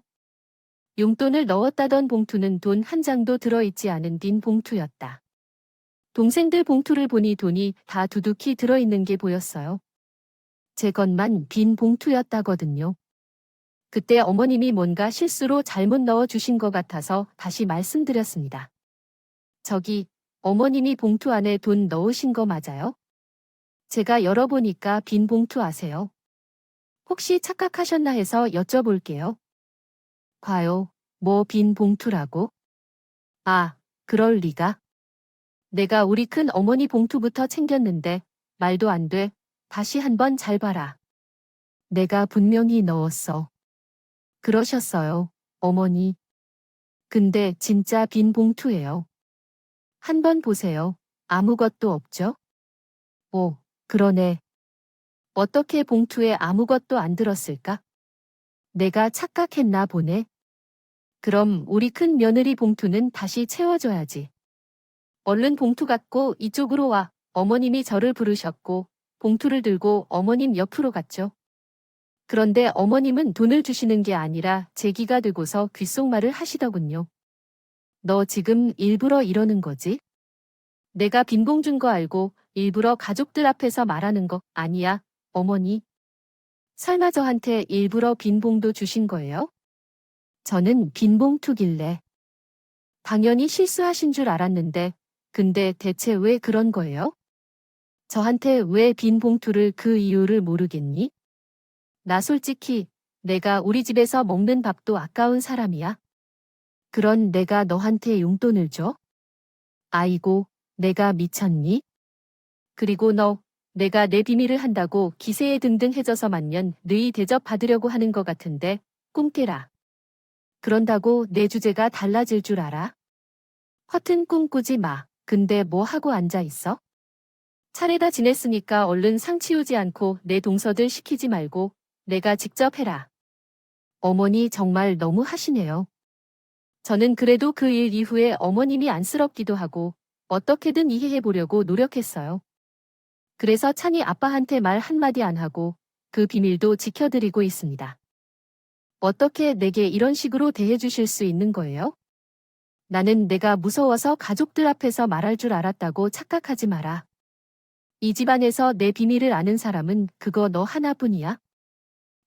용돈을 넣었다던 봉투는 돈 한 장도 들어있지 않은 빈 봉투였다. 동생들 봉투를 보니 돈이 다 두둑히 들어있는 게 보였어요. 제 것만 빈 봉투였다거든요. 그때 어머님이 뭔가 실수로 잘못 넣어주신 것 같아서 다시 말씀드렸습니다. 저기, 어머님이 봉투 안에 돈 넣으신 거 맞아요? 제가 열어보니까 빈 봉투 아세요? 혹시 착각하셨나 해서 여쭤볼게요. 봐요, 뭐 빈 봉투라고? 아, 그럴 리가. 내가 우리 큰 어머니 봉투부터 챙겼는데 말도 안 돼. 다시 한번 잘 봐라. 내가 분명히 넣었어. 그러셨어요, 어머니. 근데 진짜 빈 봉투예요. 한번 보세요. 아무것도 없죠? 오, 그러네. 어떻게 봉투에 아무것도 안 들었을까? 내가 착각했나 보네. 그럼 우리 큰 며느리 봉투는 다시 채워줘야지. 얼른 봉투 갖고 이쪽으로 와. 어머님이 저를 부르셨고 봉투를 들고 어머님 옆으로 갔죠. 그런데 어머님은 돈을 주시는 게 아니라 제기가 되고서 귓속말을 하시더군요. 너 지금 일부러 이러는 거지? 내가 빈봉 준 거 알고 일부러 가족들 앞에서 말하는 거 아니야, 어머니? 설마 저한테 일부러 빈봉도 주신 거예요? 저는 빈봉투길래. 당연히 실수하신 줄 알았는데, 근데 대체 왜 그런 거예요? 저한테 왜 빈봉투를 그 이유를 모르겠니? 나 솔직히 내가 우리 집에서 먹는 밥도 아까운 사람이야. 그런 내가 너한테 용돈을 줘? 아이고, 내가 미쳤니? 그리고 너, 내가 내 비밀을 한다고 기세에 등등해져서 만년 너희 대접 받으려고 하는 것 같은데 꿈 깨라. 그런다고 내 주제가 달라질 줄 알아? 허튼 꿈 꾸지 마. 근데 뭐 하고 앉아 있어? 차례다 지냈으니까 얼른 상 치우지 않고 내 동서들 시키지 말고 내가 직접 해라. 어머니 정말 너무 하시네요. 저는 그래도 그 일 이후에 어머님이 안쓰럽기도 하고 어떻게든 이해해 보려고 노력했어요. 그래서 찬이 아빠한테 말 한마디 안 하고 그 비밀도 지켜드리고 있습니다. 어떻게 내게 이런 식으로 대해주실 수 있는 거예요? 나는 내가 무서워서 가족들 앞에서 말할 줄 알았다고 착각하지 마라. 이 집안에서 내 비밀을 아는 사람은 그거 너 하나뿐이야.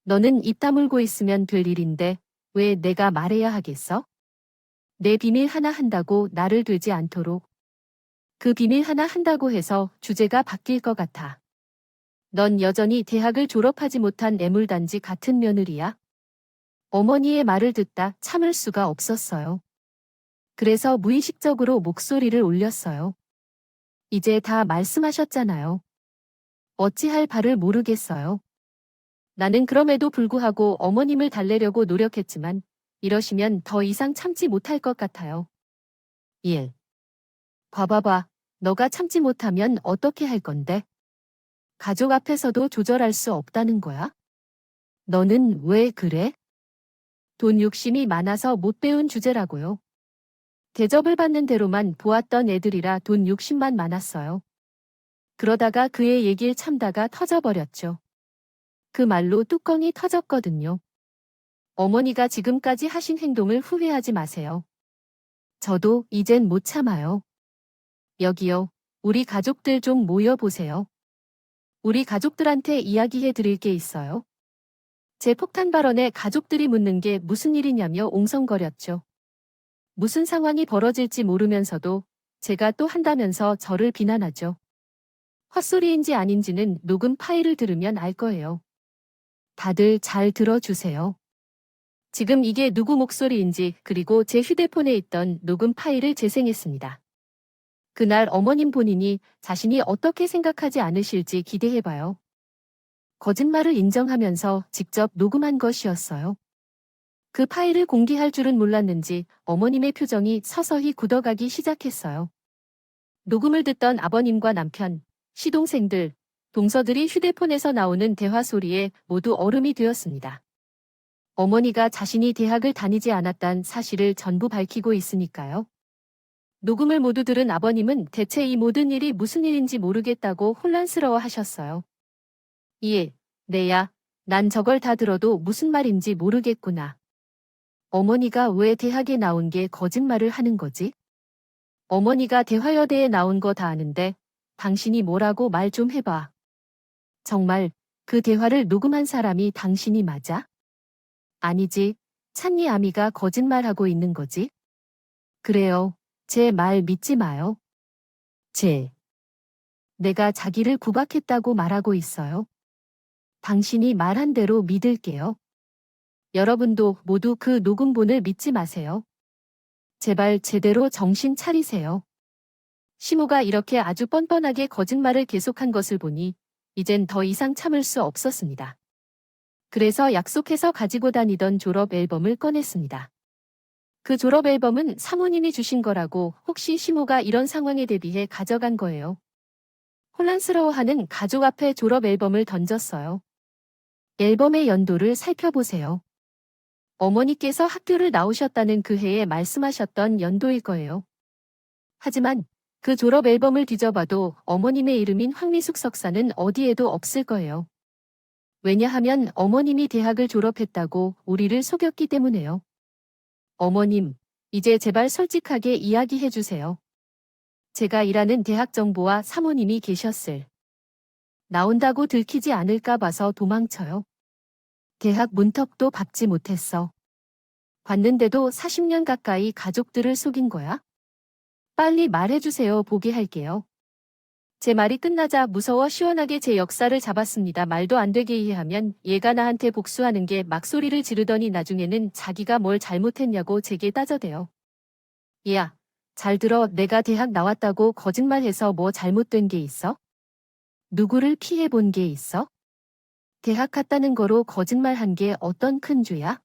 너는 입 다물고 있으면 될 일인데 왜 내가 말해야 하겠어? 내 비밀 하나 한다고 나를 되지 않도록. 그 비밀 하나 한다고 해서 주제가 바뀔 것 같아. 넌 여전히 대학을 졸업하지 못한 애물단지 같은 며느리야. 어머니의 말을 듣다 참을 수가 없었어요. 그래서 무의식적으로 목소리를 올렸어요. 이제 다 말씀하셨잖아요. 어찌할 바를 모르겠어요. 나는 그럼에도 불구하고 어머님을 달래려고 노력했지만 이러시면 더 이상 참지 못할 것 같아요. 1. 봐봐봐. 너가 참지 못하면 어떻게 할 건데? 가족 앞에서도 조절할 수 없다는 거야? 너는 왜 그래? 돈 욕심이 많아서 못 배운 주제라고요. 대접을 받는 대로만 보았던 애들이라 돈 욕심만 많았어요. 그러다가 그의 얘기를 참다가 터져버렸죠. 그 말로 뚜껑이 터졌거든요. 어머니가 지금까지 하신 행동을 후회하지 마세요. 저도 이젠 못 참아요. 여기요. 우리 가족들 좀 모여보세요. 우리 가족들한테 이야기해 드릴 게 있어요. 제 폭탄 발언에 가족들이 묻는 게 무슨 일이냐며 옹성거렸죠. 무슨 상황이 벌어질지 모르면서도 제가 또 한다면서 저를 비난하죠. 헛소리인지 아닌지는 녹음 파일을 들으면 알 거예요. 다들 잘 들어주세요. 지금 이게 누구 목소리인지 그리고 제 휴대폰에 있던 녹음 파일을 재생했습니다. 그날 어머님 본인이 자신이 어떻게 생각하지 않으실지 기대해봐요. 거짓말을 인정하면서 직접 녹음한 것이었어요. 그 파일을 공개할 줄은 몰랐는지 어머님의 표정이 서서히 굳어가기 시작했어요. 녹음을 듣던 아버님과 남편, 시동생들, 동서들이 휴대폰에서 나오는 대화 소리에 모두 얼음이 되었습니다. 어머니가 자신이 대학을 다니지 않았다는 사실을 전부 밝히고 있으니까요. 녹음을 모두 들은 아버님은 대체 이 모든 일이 무슨 일인지 모르겠다고 혼란스러워 하셨어요. 1. 내야, 난 저걸 다 들어도 무슨 말인지 모르겠구나. 어머니가 왜 대학에 나온 게 거짓말을 하는 거지? 어머니가 대화여대에 나온 거 다 아는데 당신이 뭐라고 말 좀 해봐. 정말 그 대화를 녹음한 사람이 당신이 맞아? 아니지, 찬니 아미가 거짓말하고 있는 거지? 그래요. 제 말 믿지 마요. 내가 자기를 구박했다고 말하고 있어요. 당신이 말한 대로 믿을게요. 여러분도 모두 그 녹음본을 믿지 마세요. 제발 제대로 정신 차리세요. 시모가 이렇게 아주 뻔뻔하게 거짓말을 계속한 것을 보니 이젠 더 이상 참을 수 없었습니다. 그래서 약속해서 가지고 다니던 졸업 앨범을 꺼냈습니다. 그 졸업 앨범은 사모님이 주신 거라고 혹시 시모가 이런 상황에 대비해 가져간 거예요. 혼란스러워하는 가족 앞에 졸업 앨범을 던졌어요. 앨범의 연도를 살펴보세요. 어머니께서 학교를 나오셨다는 그 해에 말씀하셨던 연도일 거예요. 하지만 그 졸업 앨범을 뒤져봐도 어머님의 이름인 황미숙 석사는 어디에도 없을 거예요. 왜냐하면 어머님이 대학을 졸업했다고 우리를 속였기 때문에요. 어머님, 이제 제발 솔직하게 이야기해 주세요. 제가 일하는 대학 정보와 사모님이 계셨을. 나온다고 들키지 않을까 봐서 도망쳐요. 대학 문턱도 밟지 못했어. 봤는데도 40년 가까이 가족들을 속인 거야? 빨리 말해주세요. 보게 할게요. 제 말이 끝나자 무서워 시원하게 제 역사를 잡았습니다. 말도 안 되게 이해하면 얘가 나한테 복수하는 게 막 소리를 지르더니 나중에는 자기가 뭘 잘못했냐고 제게 따져대요. 얘야, 잘 들어. 내가 대학 나왔다고 거짓말해서 뭐 잘못된 게 있어? 누구를 피해 본 게 있어? 대학 갔다는 거로 거짓말한 게 어떤 큰 죄야?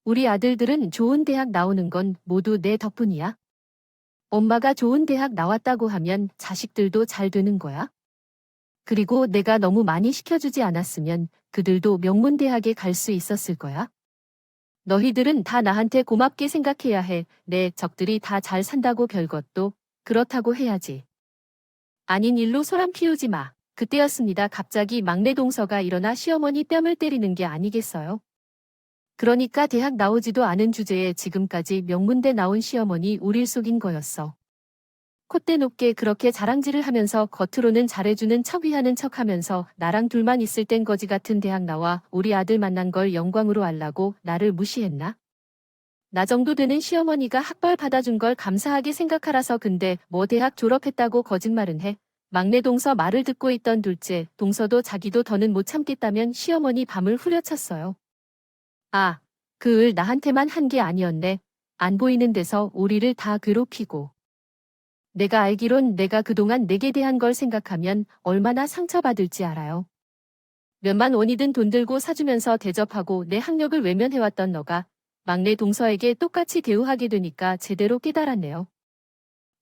우리 아들들은 좋은 대학 나오는 건 모두 내 덕분이야. 엄마가 좋은 대학 나왔다고 하면 자식들도 잘 되는 거야. 그리고 내가 너무 많이 시켜주지 않았으면 그들도 명문대학에 갈 수 있었을 거야. 너희들은 다 나한테 고맙게 생각해야 해. 내 적들이 다 잘 산다고 별것도 그렇다고 해야지. 아닌 일로 소란 피우지 마. 그때였습니다. 갑자기 막내 동서가 일어나 시어머니 뺨을 때리는 게 아니겠어요? 그러니까 대학 나오지도 않은 주제에 지금까지 명문대 나온 시어머니 우릴 속인 거였어. 콧대 높게 그렇게 자랑질을 하면서 겉으로는 잘해주는 척 위하는 척 하면서 나랑 둘만 있을 땐 거지 같은 대학 나와 우리 아들 만난 걸 영광으로 알라고 나를 무시했나? 나 정도 되는 시어머니가 학벌 받아준 걸 감사하게 생각하라서 근데 뭐 대학 졸업했다고 거짓말은 해. 막내 동서 말을 듣고 있던 둘째, 동서도 자기도 더는 못 참겠다면 시어머니 밤을 후려쳤어요. 아, 그 을 나한테만 한 게 아니었네. 안 보이는 데서 우리를 다 괴롭히고. 내가 알기론 내가 그동안 내게 대한 걸 생각하면 얼마나 상처받을지 알아요. 몇만 원이든 돈 들고 사주면서 대접하고 내 학력을 외면해왔던 너가 막내 동서에게 똑같이 대우하게 되니까 제대로 깨달았네요.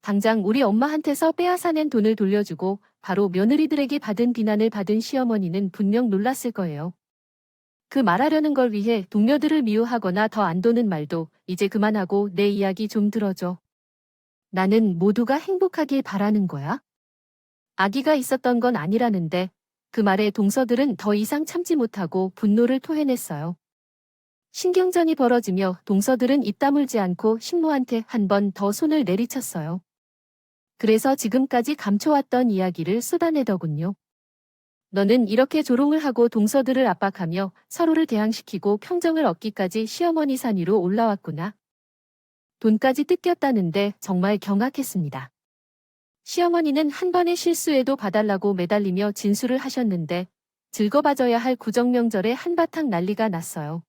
당장 우리 엄마한테서 빼앗아낸 돈을 돌려주고 바로 며느리들에게 받은 비난을 받은 시어머니는 분명 놀랐을 거예요. 그 말하려는 걸 위해 동료들을 미워하거나 더 안 도는 말도 이제 그만하고 내 이야기 좀 들어줘. 나는 모두가 행복하길 바라는 거야. 아기가 있었던 건 아니라는데 그 말에 동서들은 더 이상 참지 못하고 분노를 토해냈어요. 신경전이 벌어지며 동서들은 입 다물지 않고 식모한테 한 번 더 손을 내리쳤어요. 그래서 지금까지 감춰왔던 이야기를 쏟아내더군요. 너는 이렇게 조롱을 하고 동서들을 압박하며 서로를 대항시키고 평정을 얻기까지 시어머니 산 위로 올라왔구나. 돈까지 뜯겼다는데 정말 경악했습니다. 시어머니는 한 번의 실수에도 봐달라고 매달리며 진술을 하셨는데 즐거봐져야 할 구정명절에 한바탕 난리가 났어요.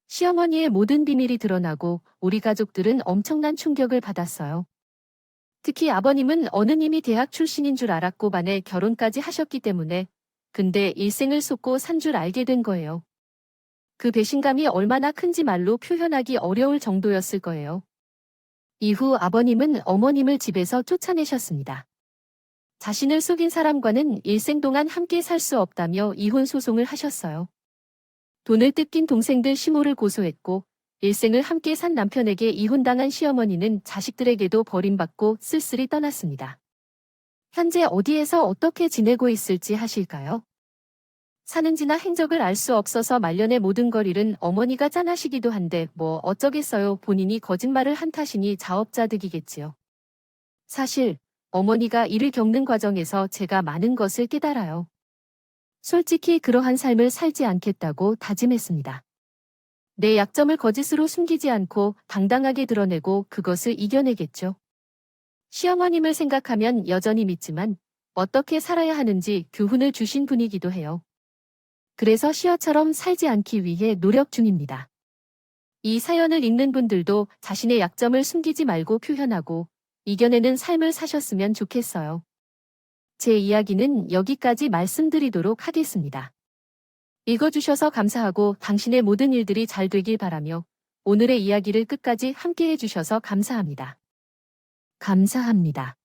시어머니의 모든 비밀이 드러나고 우리 가족들은 엄청난 충격을 받았어요. 특히 아버님은 어느님이 대학 출신인 줄 알았고 반해 결혼까지 하셨기 때문에 근데 일생을 쏟고 산 줄 알게 된 거예요. 그 배신감이 얼마나 큰지 말로 표현하기 어려울 정도였을 거예요. 이후 아버님은 어머님을 집에서 쫓아내셨습니다. 자신을 속인 사람과는 일생 동안 함께 살 수 없다며 이혼 소송을 하셨어요. 돈을 뜯긴 동생들 시모를 고소했고 일생을 함께 산 남편에게 이혼당한 시어머니는 자식들에게도 버림받고 쓸쓸히 떠났습니다. 현재 어디에서 어떻게 지내고 있을지 하실까요? 사는지나 행적을 알 수 없어서 말년에 모든 걸 잃은 어머니가 짠하시기도 한데 뭐 어쩌겠어요. 본인이 거짓말을 한 탓이니 자업자득이겠지요. 사실 어머니가 이를 겪는 과정에서 제가 많은 것을 깨달아요. 솔직히 그러한 삶을 살지 않겠다고 다짐했습니다. 내 약점을 거짓으로 숨기지 않고 당당하게 드러내고 그것을 이겨내겠죠. 시어머님을 생각하면 여전히 믿지만 어떻게 살아야 하는지 교훈을 주신 분이기도 해요. 그래서 시어처럼 살지 않기 위해 노력 중입니다. 이 사연을 읽는 분들도 자신의 약점을 숨기지 말고 표현하고 이겨내는 삶을 사셨으면 좋겠어요. 제 이야기는 여기까지 말씀드리도록 하겠습니다. 읽어주셔서 감사하고 당신의 모든 일들이 잘 되길 바라며 오늘의 이야기를 끝까지 함께 해주셔서 감사합니다. 감사합니다.